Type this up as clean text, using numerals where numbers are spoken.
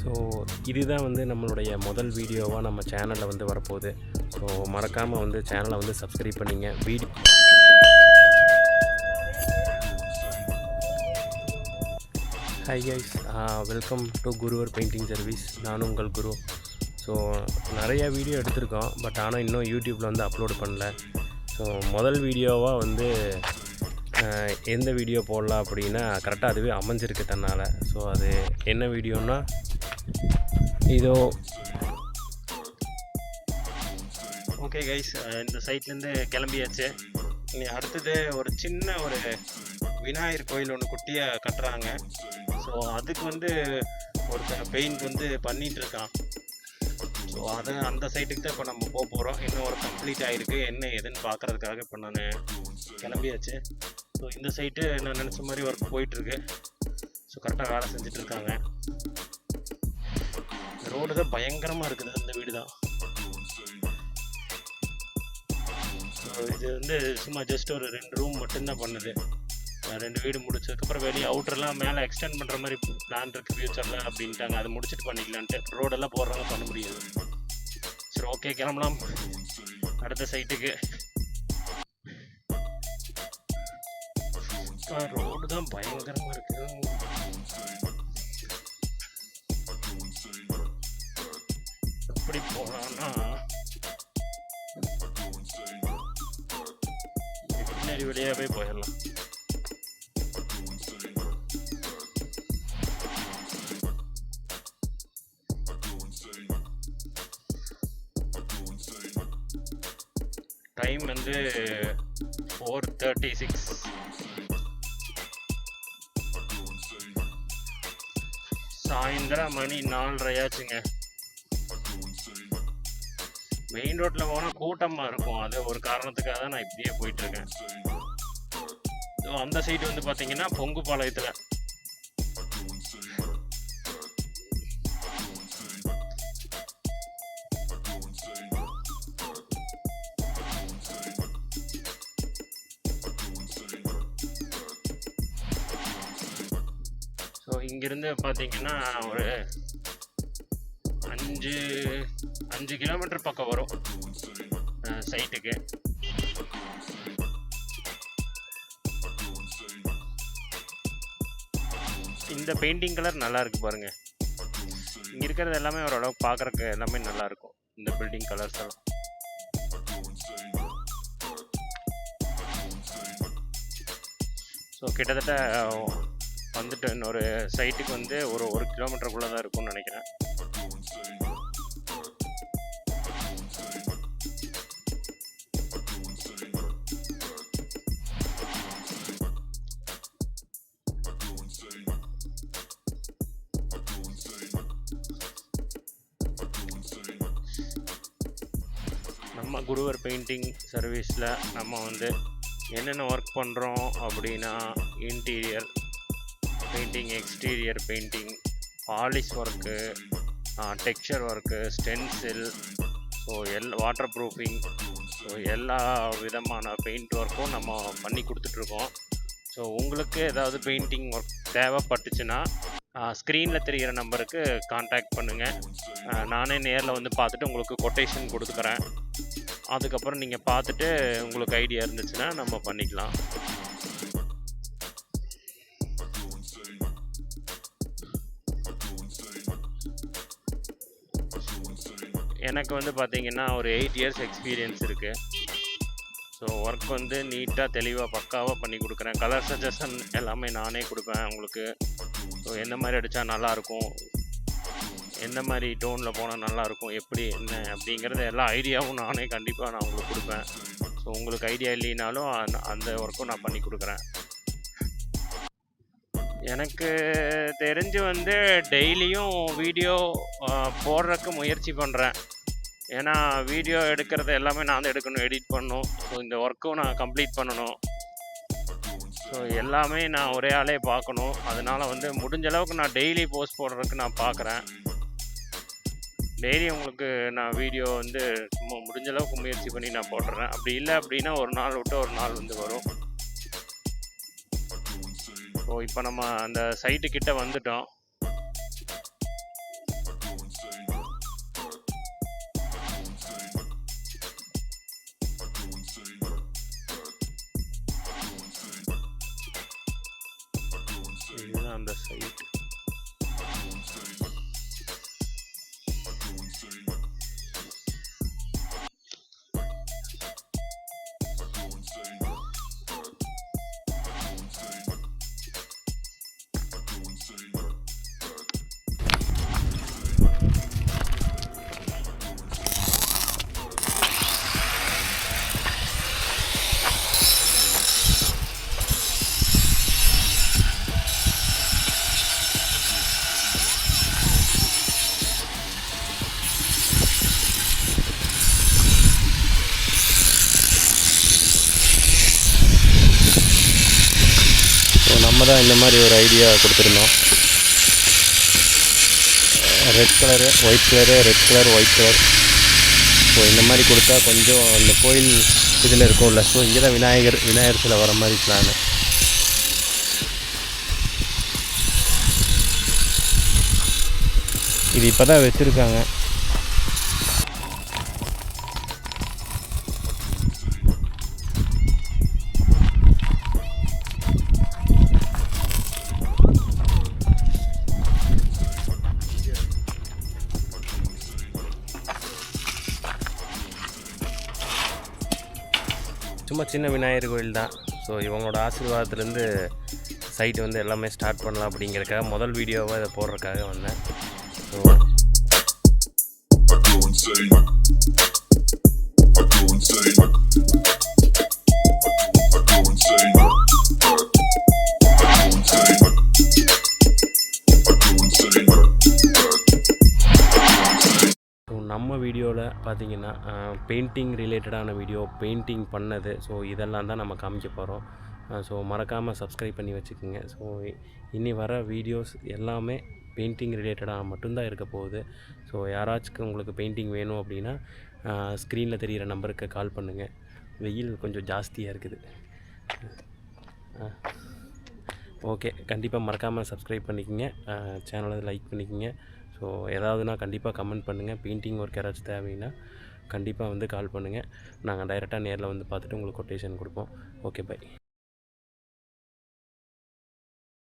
So இதுதான் வந்து நம்மளுடைய முதல் வீடியோவாக நம்ம சேனலில் வந்து வரப்போகுது. ஸோ மறக்காமல் வந்து சேனலை வந்து சப்ஸ்கிரைப் பண்ணிங்க. Hi guys, welcome to Guruvar painting service. நான் உங்கள் குரு. ஸோ நிறையா வீடியோ எடுத்திருக்கோம், பட் ஆனால் இன்னும் யூடியூப்பில் வந்து அப்லோடு பண்ணல. ஸோ முதல் வீடியோவாக வந்து எந்த வீடியோ போடலாம் அப்படின்னா கரெக்டாக அதுவே அமைஞ்சிருக்கு தன்னால். ஸோ அது என்ன வீடியோன்னா இதோ. ஓகே கைஸ், இந்த சைட்லேருந்து கிளம்பியாச்சு. இனி அடுத்தது ஒரு சின்ன ஒரு விநாயகர் கோயில் ஒன்று குட்டியாக கட்டுறாங்க. ஸோ அதுக்கு வந்து ஒருத்தன் பெயிண்ட் வந்து பண்ணிகிட்ருக்கான். ஸோ அந்த சைட்டுக்கு தான் இப்போ நம்ம போக போகிறோம். இன்னும் ஒரு கம்ப்ளீட் ஆகிருக்கு, என்ன எதுன்னு பார்க்குறதுக்காக இப்போ நான் கிளம்பியாச்சு. ஸோ இந்த சைட்டு நான் நினச்ச மாதிரி ஒர்க் போயிட்டுருக்கு. ஸோ கரெக்டாக வேலை செஞ்சிட்ருக்காங்க. ரோடு தான் பயங்கரமாக இருக்குது, அந்த வீடு தான். ஸோ இது வந்து சும்மா ஜஸ்ட் ஒரு 2 ரூம் மட்டும்தான் பண்ணுது. 2 வீடு முடிச்சதுக்கப்புறம் வெளியே அவுட்டர்லாம் மேலே எக்ஸ்டெண்ட் பண்ணுற மாதிரி பிளான் இருக்குது ஃப்யூச்சரில் அப்படின்ட்டாங்க. அதை முடிச்சுட்டு பண்ணிக்கலான்ட்டு. ரோடெல்லாம் போடுறவங்க பண்ண முடியாது. சரி, ஓகே, கிளம்பலாம் அடுத்த சைட்டுக்கு. ரோடு தான் பயங்கரமாக இருக்குது. எப்படி போகலான்னா பின்னாடி வழியாகவே போயிடலாம். டைம் வந்து 4:36. சாயந்தரம் மணி 4:30 மெயின் ரோட்டில் போனால் கூட்டமாக இருக்கும். அது ஒரு காரணத்துக்காக தான் நான் இப்படியே போயிட்டுருக்கேன். அந்த சைடு வந்து பார்த்தீங்கன்னா பொங்குபாளையத்தில். ஸோ இங்கேருந்து பார்த்தீங்கன்னா ஒரு 5 கிலோமீட்டர் பக்கம் வரும் சைட்டுக்கு. இந்த பெயிண்டிங் கலர் நல்லா இருக்கு பாருங்க. இங்கே இருக்கிறது எல்லாமே ஓரளவுக்கு பார்க்குறக்கு எல்லாமே நல்லா இருக்கும், இந்த பில்டிங் கலர்ஸ் எல்லாம். ஸோ கிட்டத்தட்ட வந்துட்டு இன்னொரு சைட்டுக்கு வந்து ஒரு 1 கிலோமீட்டருக்குள்ளே தான் இருக்கும்னு நினைக்கிறேன். நம்ம குருவர் பெயிண்டிங் சர்வீஸில் நம்ம வந்து என்னென்ன ஒர்க் பண்ணுறோம் அப்படின்னா interior painting, exterior painting, polish work, texture work, stencil, so water proofing, so எல்லா விதமான பெயிண்ட் ஒர்க்கும் நம்ம பண்ணி கொடுத்துட்ருக்கோம். ஸோ உங்களுக்கு ஏதாவது பெயிண்டிங் ஒர்க் தேவைப்பட்டுச்சுன்னா ஸ்க்ரீனில் தெரிகிற நம்பருக்கு கான்டாக்ட் பண்ணுங்கள். நானே நேரில் வந்து பார்த்துட்டு உங்களுக்கு கொட்டேஷன் கொடுத்துக்கிறேன். அதுக்கப்புறம் நீங்கள் பார்த்துட்டு உங்களுக்கு ஐடியா இருந்துச்சுன்னா நம்ம பண்ணிக்கலாம். எனக்கு வந்து பார்த்திங்கன்னா ஒரு 8 இயர்ஸ் எக்ஸ்பீரியன்ஸ் இருக்குது. ஸோ ஒர்க் வந்து நீட்டாக தெளிவாக பக்காவாக பண்ணி கொடுக்குறேன். கலர் சஜஷன் எல்லாமே நானே கொடுப்பேன் உங்களுக்கு. ஸோ எந்த மாதிரி அடித்தா நல்லாயிருக்கும், எந்த மாதிரி டோனில் போனால் நல்லாயிருக்கும், எப்படி என்ன அப்படிங்கிறத எல்லா ஐடியாவும் நானே கண்டிப்பாக நான் உங்களுக்கு கொடுப்பேன். ஸோ உங்களுக்கு ஐடியா இல்லைனாலும் அந்த ஒர்க்கும் நான் பண்ணி கொடுக்குறேன். எனக்கு தெரிஞ்சு வந்து டெய்லியும் வீடியோ போடுறதுக்கு முயற்சி பண்ணுறேன். ஏன்னா வீடியோ எடுக்கிறது எல்லாமே நான் தான் எடுக்கணும், எடிட் பண்ணணும். ஸோ இந்த ஒர்க்கும் நான் கம்ப்ளீட் பண்ணணும். ஸோ எல்லாமே நான் ஒரே ஆளே பார்க்கணும். அதனால் வந்து முடிஞ்ச அளவுக்கு நான் டெய்லி போஸ்ட் போடுறதுக்கு நான் பார்க்குறேன். டெய்லி உங்களுக்கு நான் வீடியோ வந்து முடிஞ்ச அளவுக்கு முயற்சி பண்ணி நான் போட்டுறேன். அப்படி இல்லை அப்படின்னா ஒரு நாள் விட்டு ஒரு நாள் வந்து வரும். ஸோ இப்போ நம்ம அந்த சைட்டுக்கிட்ட வந்துட்டோம். இதுதான் அந்த சைட். நம்ம தான் இந்த மாதிரி ஒரு ஐடியா கொடுத்துருந்தோம். Red colour white colour, red colour white colour. So இந்த மாதிரி கொடுத்தா கொஞ்சம் அந்த கோயில் இதில் இருக்கும்ல, ஸோ இங்கே தான் விநாயகர் சிலை வர மாதிரி பிளானு. இது இப்போ தான் வச்சுருக்காங்க. சும்மா சின்ன விநாயகர் கோயில் தான். ஸோ இவங்களோட ஆசீர்வாதத்துலேருந்து சைட்டு வந்து எல்லாமே ஸ்டார்ட் பண்ணலாம் அப்படிங்கிறக்காக முதல் வீடியோவாக இதை போடுறதுக்காக வந்தேன். ஸோ நம்ம வீடியோவில் பார்த்திங்கன்னா பெயிண்டிங் ரிலேட்டடான வீடியோ, பெயிண்டிங் பண்ணது, ஸோ இதெல்லாம் தான் நம்ம காமிக்க போகிறோம். ஸோ மறக்காமல் சப்ஸ்கிரைப் பண்ணி வச்சுக்கோங்க. ஸோ இனி வர வீடியோஸ் எல்லாமே பெயிண்டிங் ரிலேட்டடாக மட்டும்தான் இருக்க போகுது. ஸோ யாராச்சும் உங்களுக்கு பெயிண்டிங் வேணும் அப்படின்னா ஸ்க்ரீனில் தெரிகிற நம்பருக்கு கால் பண்ணுங்கள். வெயில் கொஞ்சம் ஜாஸ்தியாக இருக்குது. ஓகே, கண்டிப்பாக மறக்காமல் சப்ஸ்கிரைப் பண்ணிக்கோங்க, சேனலை லைக் பண்ணிக்கோங்க. ஸோ ஏதாவதுனா கண்டிப்பாக கமெண்ட் பண்ணுங்கள். பெயிண்டிங் ஒர்க் யாராச்சும் தேவைன்னா கண்டிப்பாக வந்து கால் பண்ணுங்கள். நாங்கள் டைரெக்டாக நேரில் வந்து பார்த்துட்டு உங்களுக்கு கொட்டேஷன் கொடுப்போம். Okay, by.